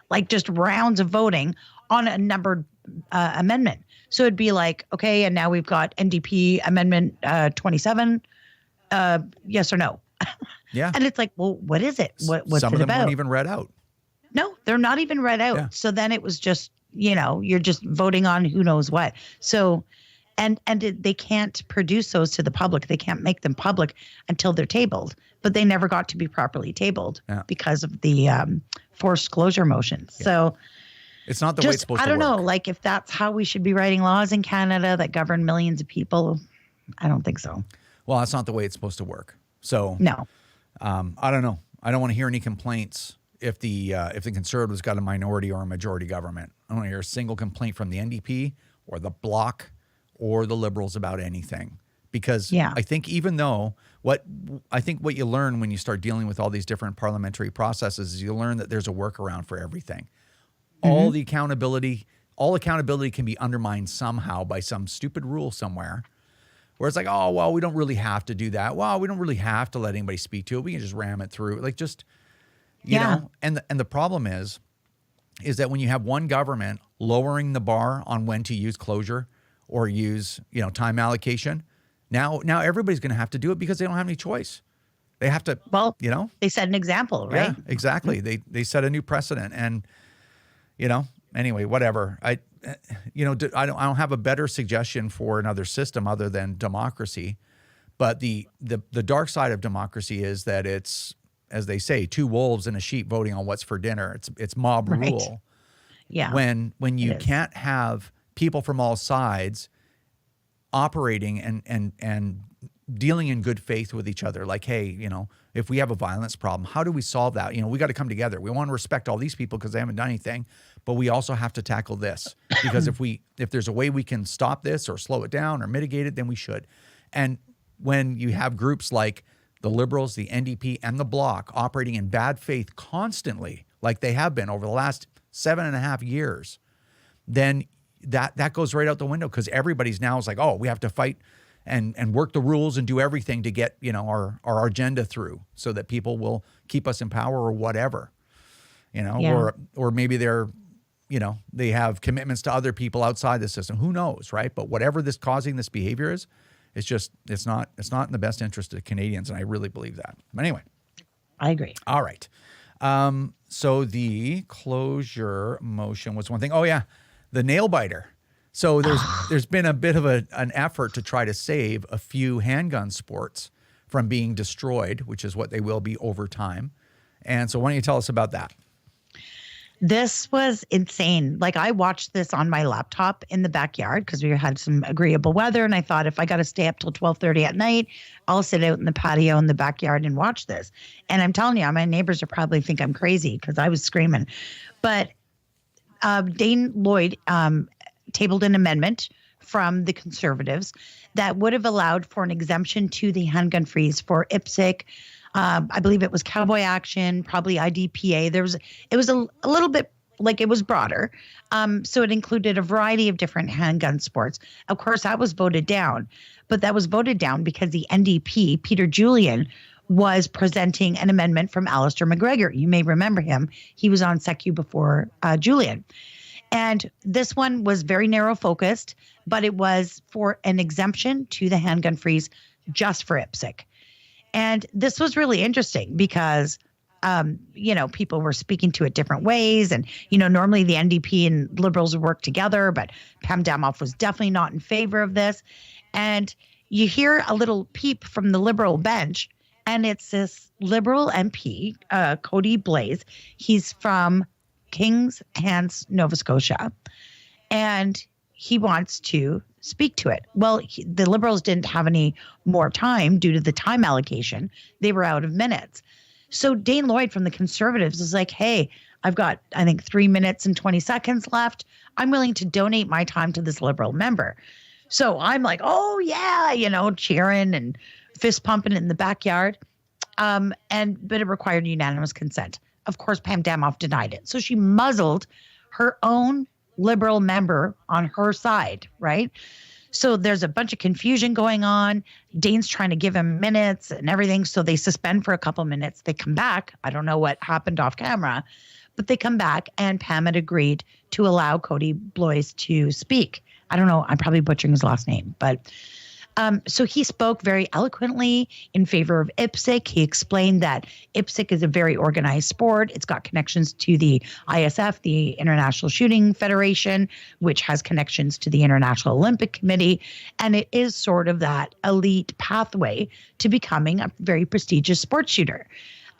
like just rounds of voting on a numbered amendment. So it'd be like, okay, and now we've got NDP Amendment 27, yes or no? Yeah. And it's like, well, what is it? What's Some it of them about? weren't even read out. No, they're not even read out. Yeah. So then it was just, you know, you're just voting on who knows what. So, they can't produce those to the public. They can't make them public until they're tabled. But they never got to be properly tabled because of the forced closure motions. Yeah. So it's not the way it's supposed to work. I don't know, like if that's how we should be writing laws in Canada that govern millions of people. I don't think so. Well, that's not the way it's supposed to work. So no, I don't know. I don't want to hear any complaints if the Conservatives got a minority or a majority government. I don't want to hear a single complaint from the NDP or the Bloc or the Liberals about anything. Because I think even though what you learn when you start dealing with all these different parliamentary processes is you learn that there's a workaround for everything. All accountability can be undermined somehow by some stupid rule somewhere where it's like, oh, well, we don't really have to do that. Well, we don't really have to let anybody speak to it. We can just ram it through. Like just, you know, and the problem is that when you have one government lowering the bar on when to use closure or use, you know, time allocation, now everybody's going to have to do it because they don't have any choice. They have to, you know. They set an example, right? Yeah, exactly. They set a new precedent and, you know, anyway, whatever. I don't have a better suggestion for another system other than democracy. But the dark side of democracy is that it's, as they say, two wolves and a sheep voting on what's for dinner. It's mob rule. Yeah. When you can't have people from all sides operating and dealing in good faith with each other. Like, hey, you know, if we have a violence problem, how do we solve that? You know, we got to come together. We want to respect all these people because they haven't done anything, but we also have to tackle this because if there's a way we can stop this or slow it down or mitigate it, then we should. And when you have groups like the Liberals, the NDP, and the Bloc operating in bad faith constantly, like they have been over the last 7.5 years, then that goes right out the window because everybody's now is like, oh, we have to fight and work the rules and do everything to get, you know, our agenda through so that people will keep us in power or whatever, you know, or maybe they're, you know, they have commitments to other people outside the system. Who knows, right? But whatever this causing this behavior is, it's not in the best interest of Canadians, and I really believe that. But anyway, I agree. All right. So the closure motion was one thing. Oh yeah, the nail biter. So there's been a bit of an effort to try to save a few handgun sports from being destroyed, which is what they will be over time. And so why don't you tell us about that? This was insane. Like I watched this on my laptop in the backyard because we had some agreeable weather. And I thought if I got to stay up till 12:30 at night, I'll sit out in the patio in the backyard and watch this. And I'm telling you, my neighbors will probably think I'm crazy because I was screaming. But Dane Lloyd tabled an amendment from the Conservatives that would have allowed for an exemption to the handgun freeze for IPSC. I believe it was Cowboy Action, probably IDPA. It was a little bit like it was broader. So it included a variety of different handgun sports. Of course, that was voted down, but that was voted down because the NDP, Peter Julian, was presenting an amendment from Alistair McGregor. You may remember him. He was on SECU before Julian. And this one was very narrow focused, but it was for an exemption to the handgun freeze just for IPSC. And this was really interesting because, people were speaking to it different ways. And, normally the NDP and Liberals work together, but Pam Damoff was definitely not in favor of this. And you hear a little peep from the Liberal bench, and it's this Liberal MP, Cody Blaze. He's from King's Hands, Nova Scotia, and he wants to speak to it. Well, the Liberals didn't have any more time due to the time allocation. They were out of minutes. So Dane Lloyd from the Conservatives is like, hey, I've got, I think, 3 minutes and 20 seconds left. I'm willing to donate my time to this Liberal member. So I'm like, oh, yeah, cheering and fist pumping in the backyard. But it required unanimous consent. Of course, Pam Damoff denied it. So she muzzled her own Liberal member on her side, right? So there's a bunch of confusion going on. Dane's trying to give him minutes and everything. So they suspend for a couple minutes. They come back. I don't know what happened off camera, but they come back and Pam had agreed to allow Cody Blois to speak. I don't know. I'm probably butchering his last name, but so he spoke very eloquently in favor of IPSC. He explained that IPSC is a very organized sport. It's got connections to the ISF, the International Shooting Federation, which has connections to the International Olympic Committee. And it is sort of that elite pathway to becoming a very prestigious sports shooter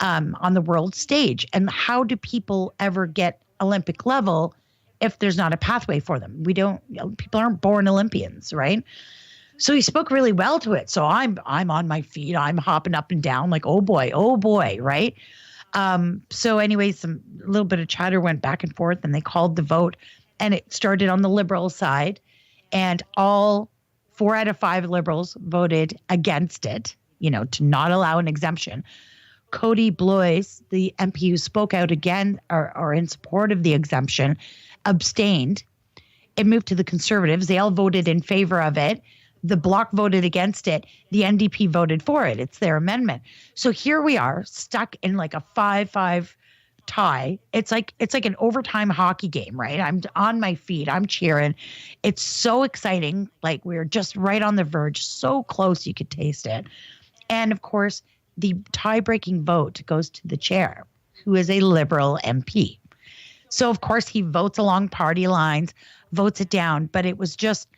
on the world stage. And how do people ever get Olympic level if there's not a pathway for them? People aren't born Olympians, right? So he spoke really well to it. So I'm on my feet. I'm hopping up and down like, oh boy, right? So anyways, a little bit of chatter went back and forth, and they called the vote, and it started on the Liberal side, and all 4 out of 5 Liberals voted against it, to not allow an exemption. Cody Blois, the MP who spoke out again or in support of the exemption, abstained. It moved to the Conservatives. They all voted in favor of it. The Bloc voted against it. The NDP voted for it. It's their amendment. So here we are, stuck in like a 5-5 tie. It's like an overtime hockey game, right? I'm on my feet. I'm cheering. It's so exciting. Like we're just right on the verge, so close you could taste it. And of course, the tie-breaking vote goes to the chair, who is a Liberal MP. So of course he votes along party lines, votes it down. But it was just,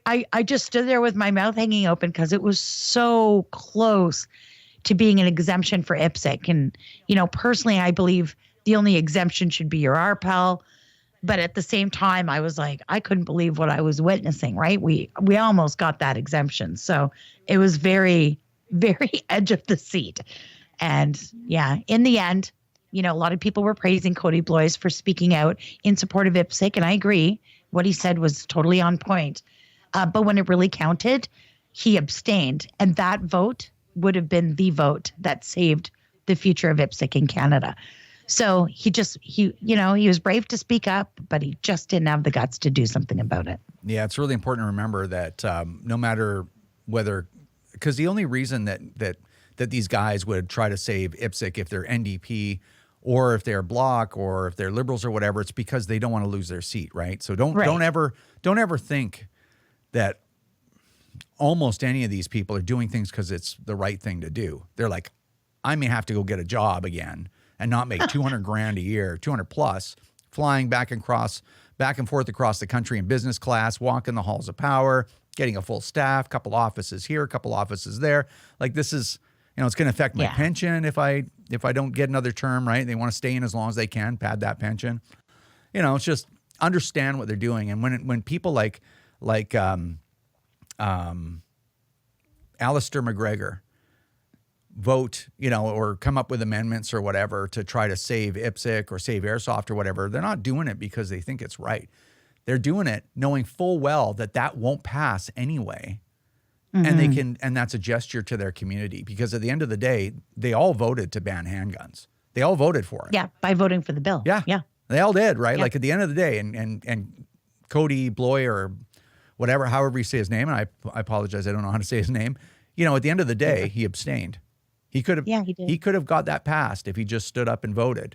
I just stood there with my mouth hanging open because it was so close to being an exemption for IPSC. And, personally, I believe the only exemption should be your RPEL. But at the same time, I was like, I couldn't believe what I was witnessing, right? We almost got that exemption. So it was very, very edge of the seat. And yeah, in the end, a lot of people were praising Cody Blois for speaking out in support of IPSC. And I agree. What he said was totally on point. But when it really counted, he abstained. And that vote would have been the vote that saved the future of IPSC in Canada. So he was brave to speak up, but he just didn't have the guts to do something about it. Yeah, it's really important to remember that no matter whether, because the only reason that these guys would try to save IPSC if they're NDP or if they're Bloc or if they're Liberals or whatever, it's because they don't want to lose their seat, right? So don't ever think that almost any of these people are doing things because it's the right thing to do. They're like, I may have to go get a job again and not make $200,000 a year, 200 plus, flying back and forth across the country in business class, walking the halls of power, getting a full staff, couple offices here, couple offices there. Like this is, it's going to affect my pension if I don't get another term, right? They want to stay in as long as they can, pad that pension. It's just understand what they're doing. And when people like Alistair McGregor vote, or come up with amendments or whatever to try to save IPSC or save Airsoft or whatever, they're not doing it because they think it's right. They're doing it knowing full well that won't pass anyway. Mm-hmm. And that's a gesture to their community because at the end of the day, they all voted to ban handguns. They all voted for it. Yeah, by voting for the bill. Yeah. They all did, right? Yeah. Like at the end of the day, and Cody Blois or whatever, however you say his name, and I apologize, I don't know how to say his name. At the end of the day, he abstained. He could have. Yeah, he did. He could have got that passed if he just stood up and voted.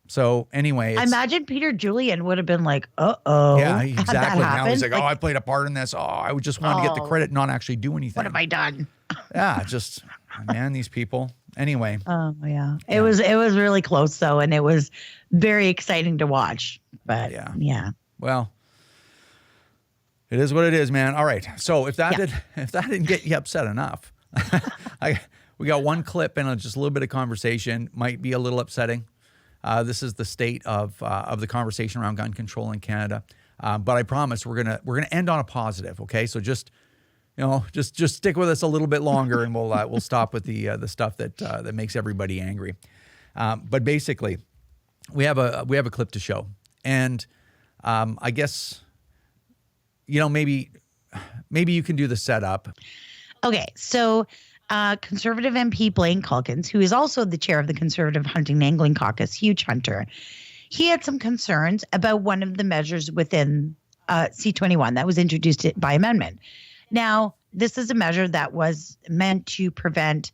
So anyway, I imagine Peter Julian would have been like, "Uh-oh." Yeah, had that exactly. Now he's like, happened. "Oh, I played a part in this. Oh, I just wanted to get the credit, not actually do anything. What have I done?" Yeah, just man, these people. Anyway. Oh yeah. It was really close though, and it was very exciting to watch. But yeah. Well, it is what it is, man. All right. So if that didn't get you upset enough, we got one clip and just a little bit of conversation. Might be a little upsetting. This is the state of the conversation around gun control in Canada. But I promise we're gonna end on a positive. Okay, so just stick with us a little bit longer, and we'll stop with the stuff that makes everybody angry. But basically, we have a clip to show, and I guess maybe you can do the setup. Okay, so Conservative MP Blaine Calkins, who is also the chair of the Conservative Hunting and Angling Caucus, huge hunter, he had some concerns about one of the measures within C-21 that was introduced by amendment. Now, this is a measure that was meant to prevent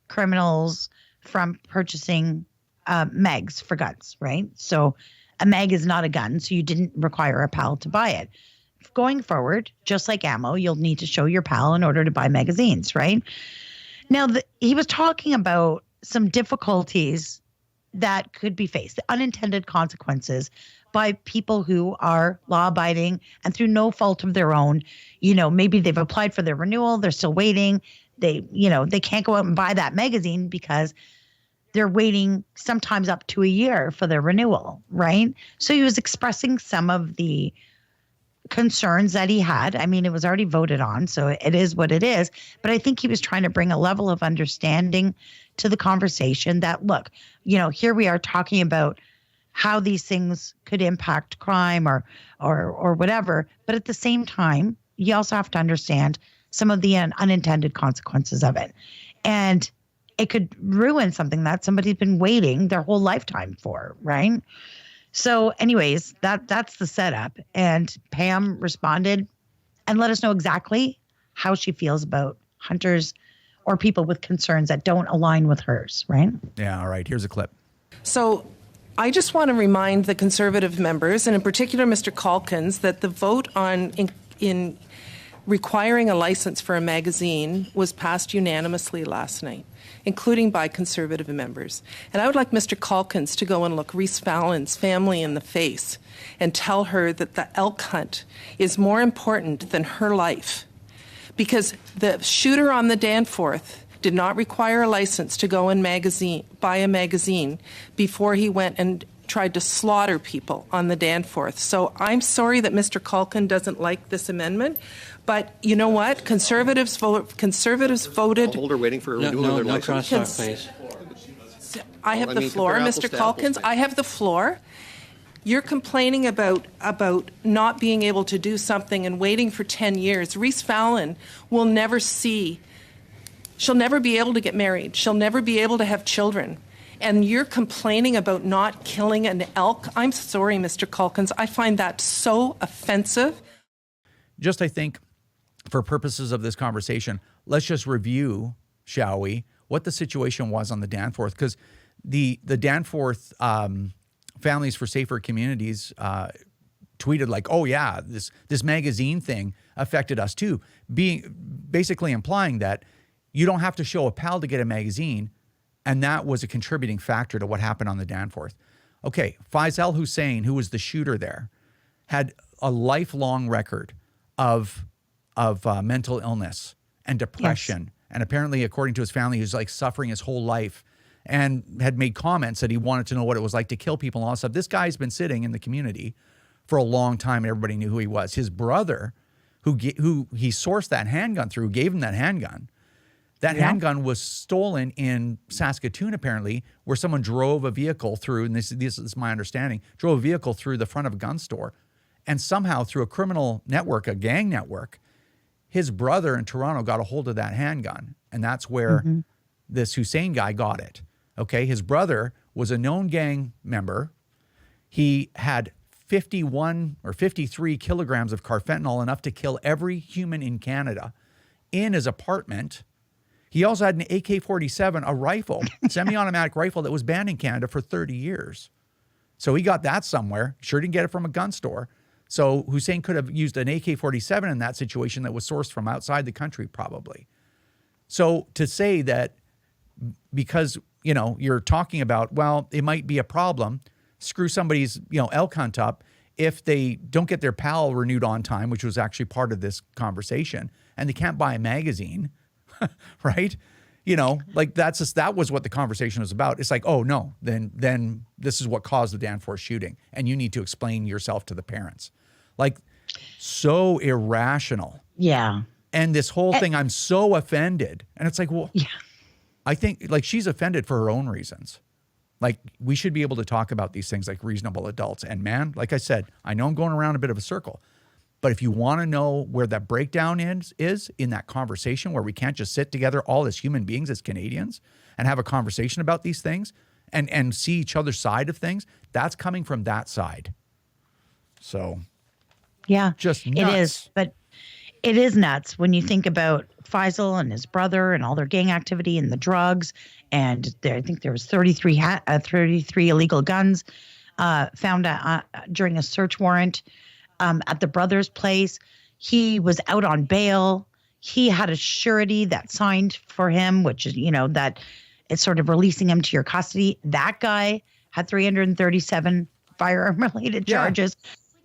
criminals from purchasing mags for guns, right? So a mag is not a gun, so you didn't require a PAL to buy it. Going forward, just like ammo, you'll need to show your PAL in order to buy magazines, right? Now, he was talking about some difficulties that could be faced, the unintended consequences by people who are law-abiding and through no fault of their own. Maybe they've applied for their renewal, they're still waiting. They can't go out and buy that magazine because they're waiting sometimes up to a year for their renewal, right? So he was expressing some of the concerns that he had. I mean, it was already voted on, so it is what it is. But I think he was trying to bring a level of understanding to the conversation that, look, here we are talking about how these things could impact crime or whatever. But at the same time, you also have to understand some of the unintended consequences of it. And it could ruin something that somebody's been waiting their whole lifetime for, right? So anyways, that's the setup. And Pam responded and let us know exactly how she feels about hunters or people with concerns that don't align with hers, right? Yeah, all right. Here's a clip. So I just want to remind the Conservative members, and in particular Mr. Calkins, that the vote on in requiring a license for a magazine was passed unanimously last night, including by Conservative members. And I would like Mr. Calkins to go and look Reese Fallon's family in the face and tell her that the elk hunt is more important than her life. Because the shooter on the Danforth did not require a license to go and buy a magazine before he went and tried to slaughter people on the Danforth. So I'm sorry that Mr. Calkin doesn't like this amendment, but you know what? Conservatives voted. Hold her waiting for a renewal of their license. Crosstalk, please. I have the floor, Mr. Calkins. I have the floor. You're complaining about not being able to do something and waiting for 10 years. Reese Fallon will never see. She'll never be able to get married. She'll never be able to have children. And you're complaining about not killing an elk? I'm sorry, Mr. Calkins. I find that so offensive. Just, I think, for purposes of this conversation, let's just review, shall we, what the situation was on the Danforth. Because the Danforth Families for Safer Communities tweeted like, oh yeah, this magazine thing affected us too, basically implying that you don't have to show a PAL to get a magazine, and that was a contributing factor to what happened on the Danforth. Okay, Faisal Hussein, who was the shooter there, had a lifelong record of mental illness and depression. Yes. And apparently, according to his family, he was like suffering his whole life and had made comments that he wanted to know what it was like to kill people and all that stuff. This guy's been sitting in the community for a long time, and everybody knew who he was. His brother, who he sourced that handgun through, gave him that handgun. That handgun was stolen in Saskatoon, apparently, where someone drove a vehicle through, and this is my understanding, drove a vehicle through the front of a gun store, and somehow through a criminal network, a gang network, his brother in Toronto got a hold of that handgun, and that's where this Hussein guy got it. Okay, his brother was a known gang member. He had 51 or 53 kilograms of carfentanil, enough to kill every human in Canada, in his apartment. He also had an AK-47, a rifle, semi-automatic rifle that was banned in Canada for 30 years. So he got that somewhere. Sure didn't get it from a gun store. So Hussein could have used an AK-47 in that situation that was sourced from outside the country, probably. So to say that because, you know, you're talking about, well, it might be a problem, screw somebody's, you know, elk hunt up if they don't get their PAL renewed on time, which was actually part of this conversation, and they can't buy a magazine, right? You know, like that was what the conversation was about. It's like, oh no, then this is what caused the Danforth shooting, and you need to explain yourself to the parents. Like, so irrational. Yeah. And this whole thing, I'm so offended. And it's like, well, yeah. I think like she's offended for her own reasons. Like, we should be able to talk about these things like reasonable adults. And man, like I said, I know I'm going around a bit of a circle, but if you want to know where that breakdown is in that conversation where we can't just sit together all as human beings, as Canadians, and have a conversation about these things and see each other's side of things, that's coming from that side. So, yeah, just nuts. It is, but it is nuts when you think about Faisal and his brother and all their gang activity and the drugs. And I think there was 33 illegal guns found during a search warrant at the brother's place. He was out on bail. He had a surety that signed for him, which is, you know, that it's sort of releasing him to your custody. That guy had 337 firearm-related charges.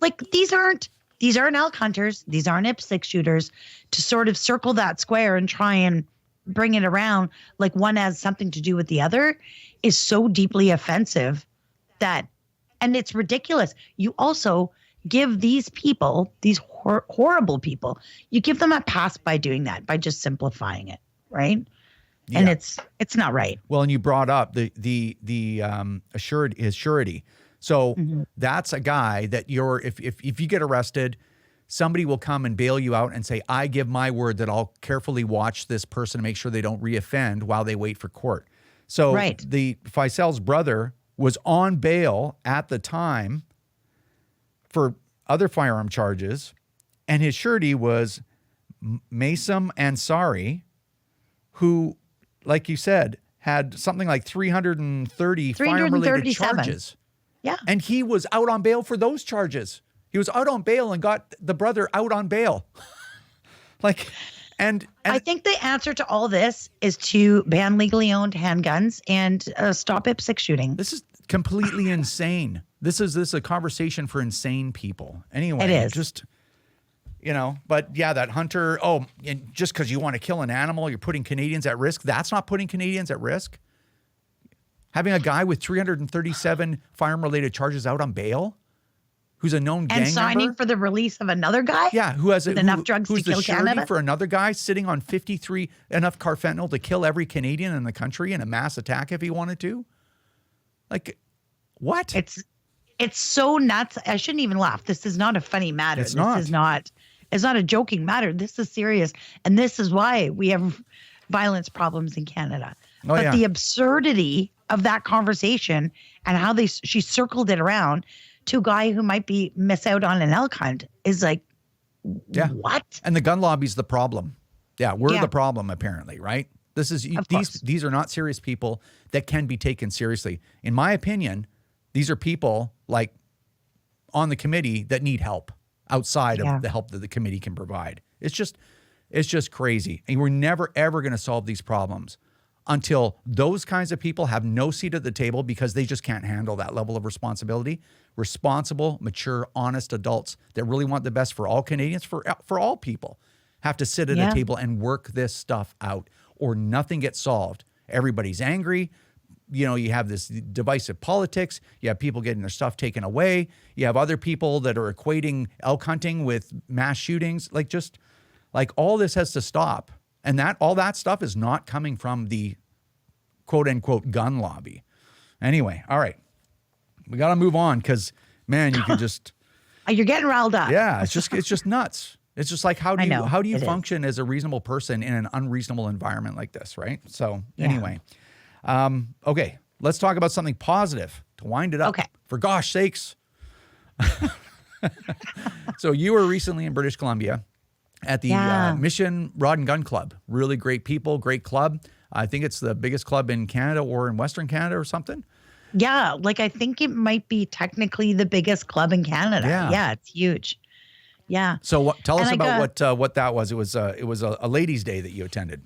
Like, these aren't elk hunters. These aren't IPSC shooters. To sort of circle that square and try and bring it around like one has something to do with the other is so deeply offensive that, and it's ridiculous. You also give these people, these horrible people, you give them a pass by doing that, by just simplifying it, right? Yeah. And it's not right. Well, and you brought up the surety. So that's a guy that if you get arrested, somebody will come and bail you out and say, I give my word that I'll carefully watch this person to make sure they don't reoffend while they wait for court. So the Faisal's brother was on bail at the time for other firearm charges, and his surety was Maysom Ansari, who, like you said, had something like 330 firearm-related charges. Yeah. And he was out on bail for those charges. He was out on bail and got the brother out on bail. And I think the answer to all this is to ban legally owned handguns and stop IPSC shooting. This is completely insane. This is a conversation for insane people. Anyway, it is. Just, you know, but yeah, that hunter, and just because you want to kill an animal, you're putting Canadians at risk. That's not putting Canadians at risk. Having a guy with 337 firearm-related charges out on bail, who's a known gang member. And signing for the release of another guy? Yeah, who has enough drugs to kill Canada? For another guy sitting on 53 enough carfentanil to kill every Canadian in the country in a mass attack if he wanted to. Like, what? It's so nuts. I shouldn't even laugh. This is not a funny matter. It's not a joking matter. This is serious. And this is why we have violence problems in Canada. But the absurdity of that conversation and how she circled it around to a guy who might miss out on an elk hunt is like, what? And the gun lobby's the problem. Yeah, we're the problem apparently, right? These are not serious people that can be taken seriously. In my opinion, these are people like on the committee that need help outside of the help that the committee can provide. It's just crazy. And we're never, ever going to solve these problems until those kinds of people have no seat at the table because they just can't handle that level of responsibility. Responsible, mature, honest adults that really want the best for all Canadians, for all people, have to sit at a table and work this stuff out, or nothing gets solved. Everybody's angry. You know, you have this divisive politics. You have people getting their stuff taken away. You have other people that are equating elk hunting with mass shootings. Like all this has to stop. And all that stuff is not coming from the quote unquote gun lobby. Anyway, all right. We got to move on because, man, you can just. You're getting riled up. Yeah, it's just nuts. It's just like, how do you function as a reasonable person in an unreasonable environment like this, right? So anyway, okay, let's talk about something positive to wind it up. Okay. For gosh sakes. So you were recently in British Columbia, at the Mission Rod and Gun Club. Really great people, great club. I think it's the biggest club in Canada or in Western Canada or something. Yeah, like I think it might be technically the biggest club in Canada. Yeah, it's huge. Yeah. So tell us about what that was. It was a ladies' day that you attended.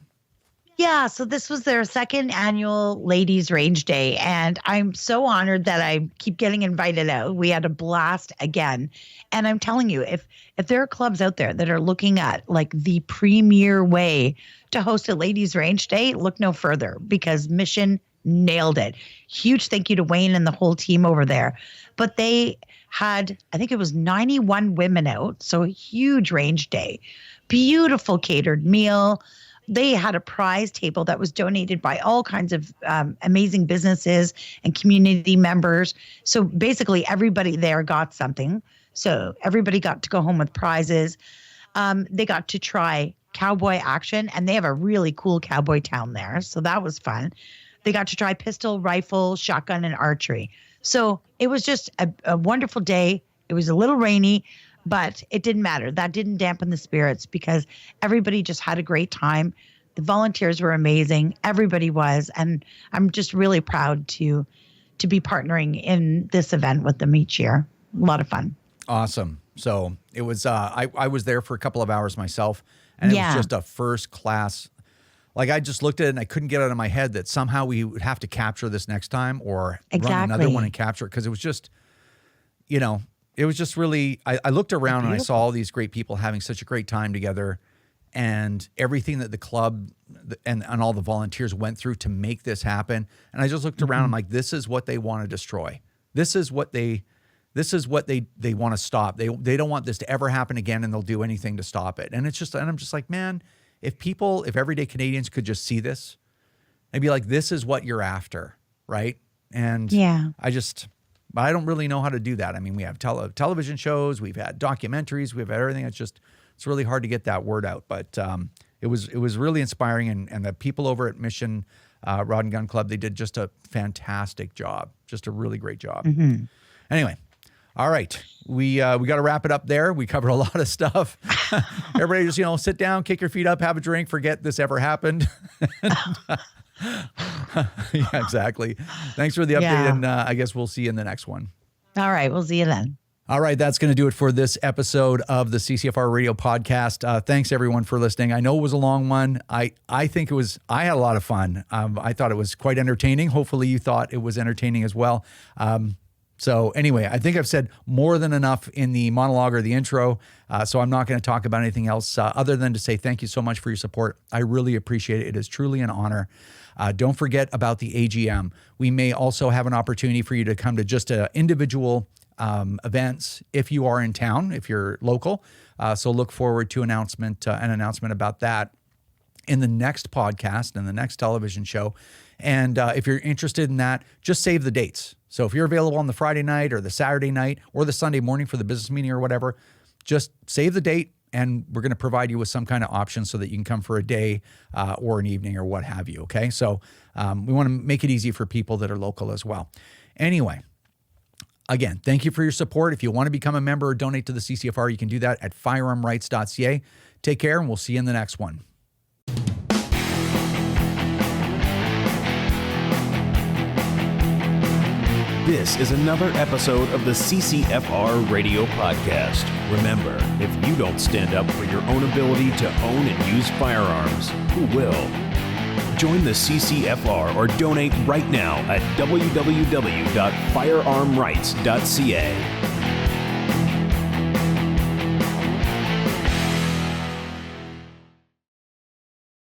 Yeah, so this was their second annual Ladies Range Day, and I'm so honored that I keep getting invited out. We had a blast again, and I'm telling you, if there are clubs out there that are looking at like the premier way to host a Ladies Range Day, look no further, because Mission nailed it. Huge thank you to Wayne and the whole team over there. But they had, I think it was 91 women out, so a huge range day. Beautiful catered meal. They had a prize table that was donated by all kinds of amazing businesses and community members. So basically everybody there got something. So everybody got to go home with prizes. They got to try cowboy action, and they have a really cool cowboy town there. So that was fun. They got to try pistol, rifle, shotgun, and archery. So it was just a wonderful day. It was a little rainy, but it didn't matter. That didn't dampen the spirits because everybody just had a great time. The volunteers were amazing. Everybody was. And I'm just really proud to be partnering in this event with them each year. A lot of fun. Awesome. So it was, I was there for a couple of hours myself, and it was just a first class. Like I just looked at it and I couldn't get it out of my head that somehow we would have to capture this next time or run another one and capture it. Cause it was just, it was just really, I looked around and I saw all these great people having such a great time together, and everything that the club and all the volunteers went through to make this happen. And I just looked around, I'm like, this is what they want to destroy. This is what they want to stop. They don't want this to ever happen again, and they'll do anything to stop it. And I'm just like, man, if everyday Canadians could just see this, they'd be like, this is what you're after, right? And I don't really know how to do that. I mean, we have television shows, we've had documentaries, we've had everything. It's really hard to get that word out. But it was really inspiring, and the people over at Mission Rod and Gun Club, they did just a fantastic job, just a really great job. Mm-hmm. Anyway. All right, we got to wrap it up there. We covered a lot of stuff. Everybody just, sit down, kick your feet up, have a drink, forget this ever happened. Yeah, exactly. Thanks for the update, and I guess we'll see you in the next one. All right, we'll see you then. All right, that's going to do it for this episode of the CCFR Radio Podcast. Thanks, everyone, for listening. I know it was a long one. I think I had a lot of fun. I thought it was quite entertaining. Hopefully you thought it was entertaining as well. So anyway, I think I've said more than enough in the monologue or the intro, so I'm not going to talk about anything else other than to say thank you so much for your support. I really appreciate it. It is truly an honor. Don't forget about the AGM. We may also have an opportunity for you to come to just individual events if you are in town, if you're local. So look forward to an announcement about that in the next podcast and the next television show. And if you're interested in that, just save the dates. So if you're available on the Friday night or the Saturday night or the Sunday morning for the business meeting or whatever, just save the date, and we're going to provide you with some kind of option so that you can come for a day or an evening or what have you, okay? So we want to make it easy for people that are local as well. Anyway, again, thank you for your support. If you want to become a member or donate to the CCFR, you can do that at firearmrights.ca. Take care, and we'll see you in the next one. This is another episode of the CCFR Radio Podcast. Remember, if you don't stand up for your own ability to own and use firearms, who will? Join the CCFR or donate right now at www.firearmrights.ca.